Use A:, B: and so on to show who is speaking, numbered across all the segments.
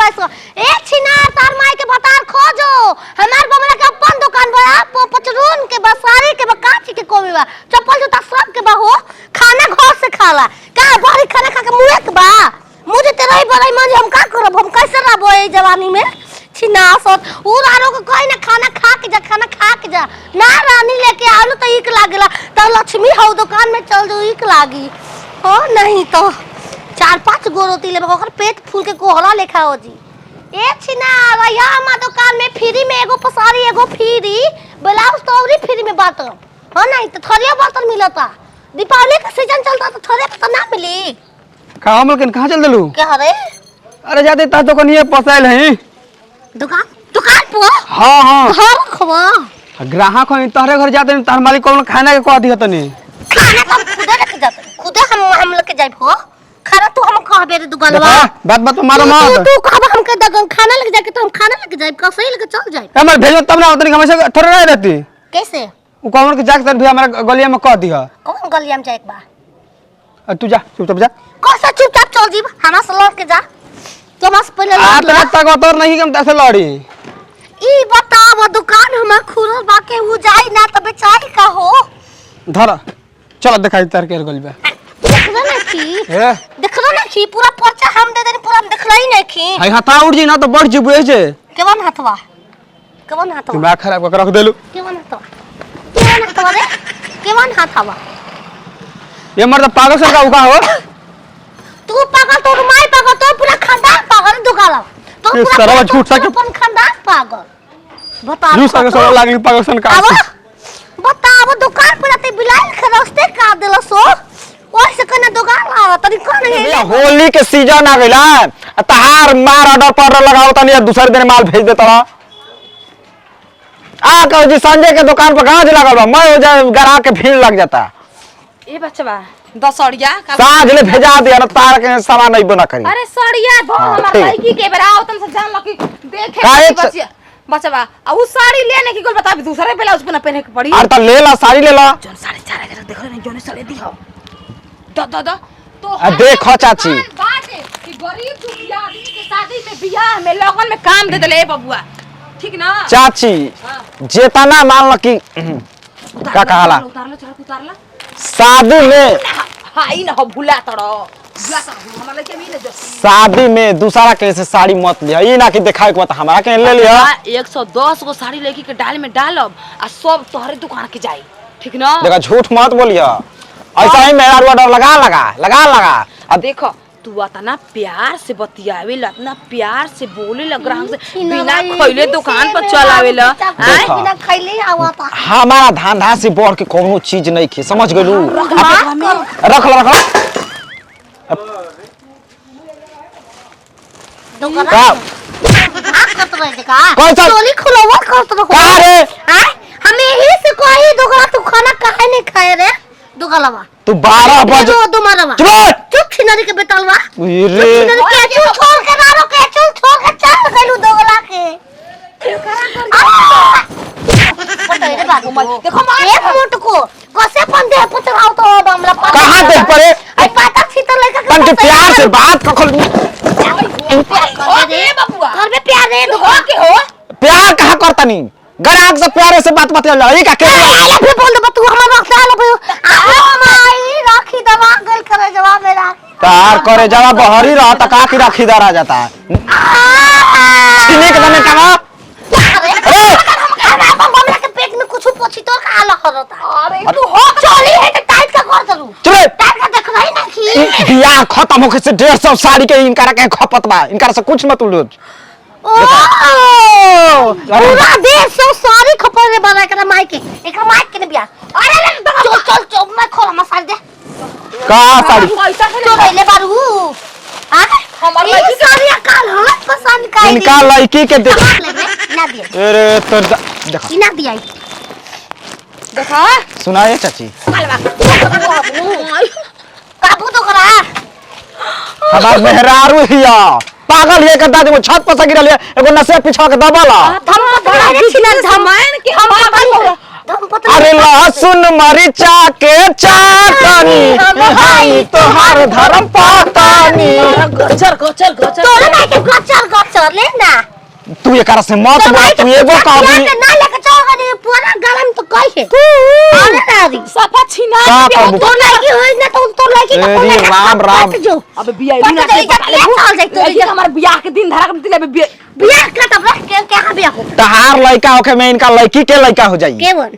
A: कैसे ए छिना तार माई के बतार खोजो हमार बमरा के अपन दुकान बा पचरून के बसारी के काची के कोबी बा चप्पल जूता सब के बा हो खाना घर से खाला का बड़ी खाना खा के मुए के बा मुझे तेरा ही बड़ाई मन हम का करब हम कैसे रहबो ए जवानी में छिना सत उरारो को कोई ना खाना खा के जा ना रानी लेके आलू तो इक लागला त लक्ष्मी हो दुकान में चल जो इक लागी हो नहीं तो 4-5 गो रोटी लेबे ओकर पेट फूल के कोहरा लेखा हो जी ए छिना भैया हमार दुकान में फ्री में एगो पसारी एगो फ्री ब्लाउज तो औरी फ्री में बात हो नहीं तो थरिया बर्तन मिलता दीपावली का सीजन चलता तो थरे तो ना मिली
B: का हम लोग कहां चल देलू
A: क्या रे
B: अरे जाते ता तो कनिए पसाइल है
A: दुकान पर
B: हां
A: घर खवा
B: ग्राहक हो तोहरे घर जाते तार मालिक कौन खाना के कह दिया तनी
A: खाना तो खुदे लेके जाते खुदे हम लेके जाई हो खाना तू हम कहबे रे दुकानवा
B: बात मारो मत
A: तू कहबे हमके दगन खाना लेके जाके तो हम खाना लेके जाई कसई लेके चल जाई
B: हमर भेजो तब ना तनी हमेशा थोड़ा रह रहती
A: कैसे
B: वो कौन के जाके भी हमारा गलिया में कह दिया
A: कौन गलिया में जाए एक बा
B: तू जा चुपचाप जा
A: कैसे चुपचाप चल जी हमरा से लड़ के जा तो बस पहले
B: आ तक तो नहीं हम तैसे लड़ी
A: ई बताव दुकान हम खुरल बाके उ जाई ना त बेचाई का हो
B: धर चल दिखाई तार के गल बे
A: देखलो ना की देखलो ना की पूरा पर्चा हम दे देनी पूरा देखलो ही नहीं की
B: हाय हथा उड़ जी ना तो बढ़ जिबे जे
A: केवन हाथवा
B: दिमाग खराब कर रख देलू
A: केवन हाथवा रे केवन हाथवा
B: ये मर्द पागल सन का उका हो
A: तू पागल तो माई पागल तो पूरा खानदान पागल दुकाला तो
B: पूरा सरवा झूठ सा के
A: अपन खानदान पागल बता
B: झूठ सा के सरवा लागली पागल सन का
A: बताओ दुकान पर ते बिलाल के रास्ते का देलो सो ओइ से कने दुकान आवा तनी कोन है
B: होली के सीजन आ गइला तहार मार ऑर्डर पर लगाओ तनी दूसरे दिन माल भेज देता आ कहो जी संजय के दुकान पर गाज लागल बा मैं ग्राहक के भीड़ लग जाता
C: ए बच्चा 10 सड़िया
B: साज ले भेजा दिया ना तार के सामान नहीं बना करी
C: अरे सड़िया धो हमर लड़की के बेराओ तन से जान लकी देखे बच्चा बच्चा आ उ साड़ी लेने की गोल बता भी दूसरे ब्लाउज पे ना पहने के पड़ी
B: अरे त ले ला साड़ी ले ला
C: जोन 4.5 देख रहे जोने साड़ी दी हो द तो
B: देखो चाची
C: बात है कि गरीब दुखिया आदमी के शादी में बियाह में लगन में काम दे देले बबुआ ठीक ना
B: चाची जेतना मान लो कि का कहला
C: उतार ला
B: शादी में
C: हाई ना हो भूला तड़ो हमरा लेके मिले जो
B: शादी में दूसरा कैसे साड़ी मत लिया ई ना कि दिखाए के मत हमरा के ले लिया
C: 110 गो साड़ी लेके के डाल में डालब आ सब तोहरे दुकान के जाई ठीक ना
B: देखा झूठ मत बोलिया ऐसा ही मेरा ऑर्डर लगा
C: अब देखो तू इतना प्यार से बतियावे ला इतना प्यार से बोले ला ग्राहक से बिना खइले दुकान पर चलावे ला
A: बिना खइले आवता
B: हमारा धंधा से बढ़ के कोनो चीज नहीं खे समझ गलू रख ला
A: दुकान
B: का
A: करत रहे का
B: कैसा
A: टोली खुलवा करत रहो
B: का रे
A: हम यही से कोई दुकान तू खाना काहे नहीं खाए रे दुकानवा
B: तू 12 बजे
A: चुप छिनरी के बेतलवा
B: रे
A: के चुल छोड़ के मारो के चुल छोड़ के चल गइलू दोगला के रे बाबू देखो एक मिनट को कैसे पंदे पुतराव तो हमरा
B: कहां देख पड़े
A: आई पाता छी तो लेके
B: तन के प्यार से बात कखल
C: अरे बबुआ
A: घर में प्यार रे
C: हो के हो
B: प्यार कहां करतनी ग्राहक से प्यारे से बात मत लई का के
A: आला फिर बोल दे तू हमरा रख दे माई राखी दवा गल करे जवाब मेरा
B: तार करे जवा बहरी रह त का की राखी दरा जाता सीने के दने का
A: अरे हमरा बमला के पेट में कुछ पोछी तो का आला करता अरे तू हो चली है त टाइट का कर दरू
B: चुप
A: टाइट का देख रही ना की
B: बियाह खत्म होके से 150 साड़ी के इनकरा के खपत बा इनकरा से कुछ मत उलो
A: पूरा देश से सारी खपर रे बना कर माइक के एक माइक के बिया अरे चल मैं खोला मसाल दे
B: का साड़ी
A: तो ले बारू हां हमार लड़की साड़ी काल हाथ पसंद का
B: इनका लड़की के देख
A: ना दिया
B: अरे तो देखो
A: इना दिया
C: देखा
B: सुनाए चाची
A: काबू तो करा
B: हमार मेहरारू हिया पागल ये करता जो छत पर से गिरल एगो नसे पिछा के दबाला
A: हम पकड़ा रे छिना धमाइन के हम पागल
B: अरे लहसुन मरिचा के चाटनी हाई तोहार धर्म पातानी
C: गचर
A: तोरे नहीं के गचर ले ना
B: तू ये कर से मत
A: तो
B: बोल
A: भाई
B: तू एगो का भी
A: ना लेके चल गई पूरा गलम तो कही है अरे दादी
C: सफा छीना
B: का करबू?
A: तो लड़की होई ना तो लड़की का
B: अरे राम राम।
A: जो
C: अबे बियाह
A: पट
C: ना
A: जाई जा चल जाई
C: लड़की
A: तो
C: हमारे बियाह के दिन धरा के दिले में
A: बियाह का तब के कहां बियाह हो
B: तहार लड़का होके मैं इनका लड़की के लड़का हो जाई
A: केवन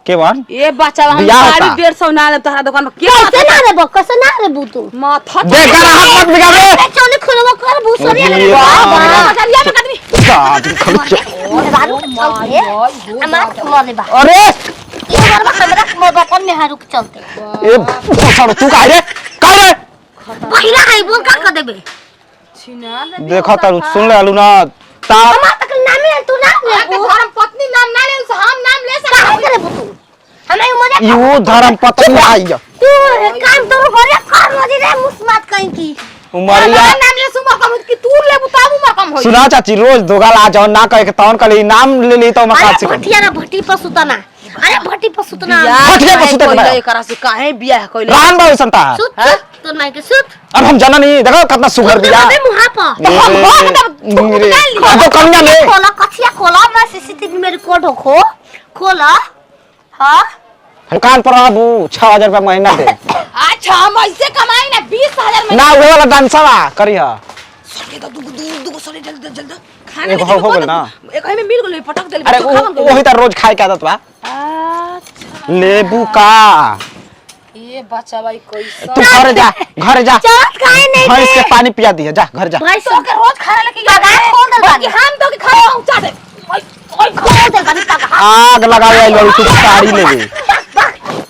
B: के बन
C: ए बच्चा हम
B: बियाह होता।
C: 150 ना ले तोहरा दुकान में के
A: कैसे ना रे बो कैसे ना रे बू तू
C: माथा
B: देख कर हाथ मत बिगाड़े
A: चोने खुलवा कर बू सोरिया
B: अरे
A: रे
B: राम,
A: बाबा
B: राम।
C: बजरिया में कदमी
B: दादी खर्च अरे
A: अपन में हारुक चलते
B: ए सालो तू काहे रे
A: पहिला है बोल का देबे
C: छीना ले
B: देखो तारू सुन ले आलू ना ता
A: हमार तक नाम है तू नाम ले
C: के धर्म पत्नी नाम ना ले से हम नाम ले सकते
A: काहे करे तू हमें मजे
B: यू धर्म पत्नी आई
A: तू काम तो करे कर मजे रे मुस्मात कहीं की
B: उमरिया
C: नाम ले सुमा कम की तू ले बुताबू मा कम होई
B: सुना चाची रोज दोगाल आ जाओ ना कहे के तौन कली नाम ले ली तो मका
A: अरे
B: से
A: भटिया ना भट्टी पर सुतना अरे भट्टी पर सुतना
B: भटिया पर सुते के बा।
C: एकरा से काहे बियाह कइले
B: रान बाबू संता
A: सुत तो नहीं के सुत
B: अब हम जाना नहीं देखो कितना सुगर बिया
A: अबे मुहा पर
B: मेरे तो कन्या में
A: खोला कछिया खोला मैं सीसीटीवी में रिकॉर्ड हो खोला हां
B: दुकान पर आबू 6000 रुपया महीना दे
C: अच्छा हम ऐसे कमाई ना 20000 में
B: ना वो वाला डांसवा करिया
C: सके तो दू सरे जल्दी जल्दी खाने
B: एगो हो गेल ना
C: एक में मिल गेल पटक देले
B: अरे वही त रोज खाए के आदत बा
C: अच्छा
B: लेबू का
C: ये बच्चा भाई कैसा
B: तू घर जा
A: चाट खाए नहीं
B: भैंस के पानी पिया दिया जा घर जा
A: भाई
C: तो के रोज खाने लगी
A: पगार खोल दे बानी।
C: हम तो के खाना पहुंचा दे ओए
A: खोल दे बानी पगार
B: आग लगावे आई लड़ू तू साड़ी लेबे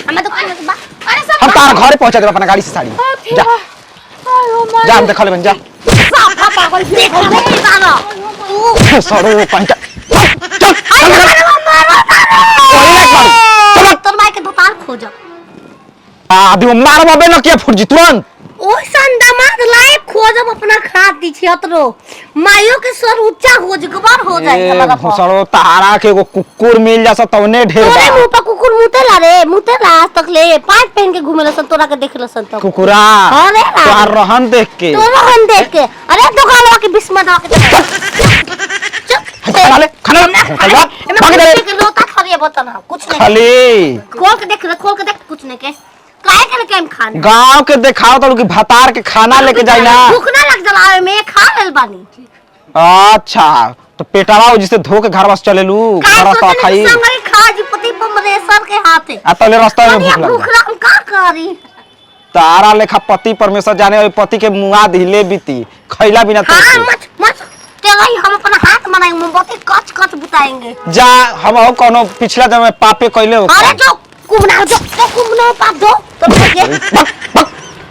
A: हमें तो खाने के बा
C: अरे सब
B: हम तार घरे पहुंचा देब अपना गाड़ी से साड़ी जा
C: आयो माय
B: जा हम देखा लेबन जा
C: साफा पागल
A: देख ले बाबा तू
B: सड़ो पंचा चल चल
A: तोर माई के दुकान खोज
B: अभी मार बाबे न किया फुट जी तुरंत
A: ओइ संदमाद लाए खोजब अपना खाद दी छतरो माइयो के स्वर ऊंचा हो जगबार हो जाए हमारा पर
B: सड़ो तारा के एगो कुकुर मिल जा तौने ढेर
A: तोरे
B: बा
A: मुंह पर कुकुर मुतेला रे मुतेला आज तक ले पाँच पहन के घूमेला सन तोरा के देखला सन तक
B: कुकुरा
A: अरे राम।
B: तोहार रहन देख के
A: तोरा हम देख के अरे दुकानवा के बिस्मत के
B: खाना ले खाना भाग दे
A: के लोटा खरिए बतन कुछ नहीं
B: खाली
A: खोल के देख कुछ नहीं के काहे के केम खाना
B: गांव के देखाओ तो कि भतार के खाना लेके जाई ना
A: भूख ना लग जलावे में खा लेल बानी
B: अच्छा तो पेटावा जिसे धो के घर बस चलेलू
A: का
B: रास्ता
A: सोचने
B: खाई
A: के संगे खा जी पति परमेश्वर के हाथे
B: आ तले रास्ता में भूख
A: भूख
B: लग
A: लग का करी
B: तारा लेखा पति परमेश्वर जाने वाले पति के मुआ दिले बीती खैला बिना तो
A: हाँ मत मत तेरा ही हम अपना हाथ मनाएंगे मोमबत्ती कच कच बुताएंगे
B: जा हम हो कोनो पिछला जन्म में पापे कइले हो
A: अरे जो कुमना पाप दो तो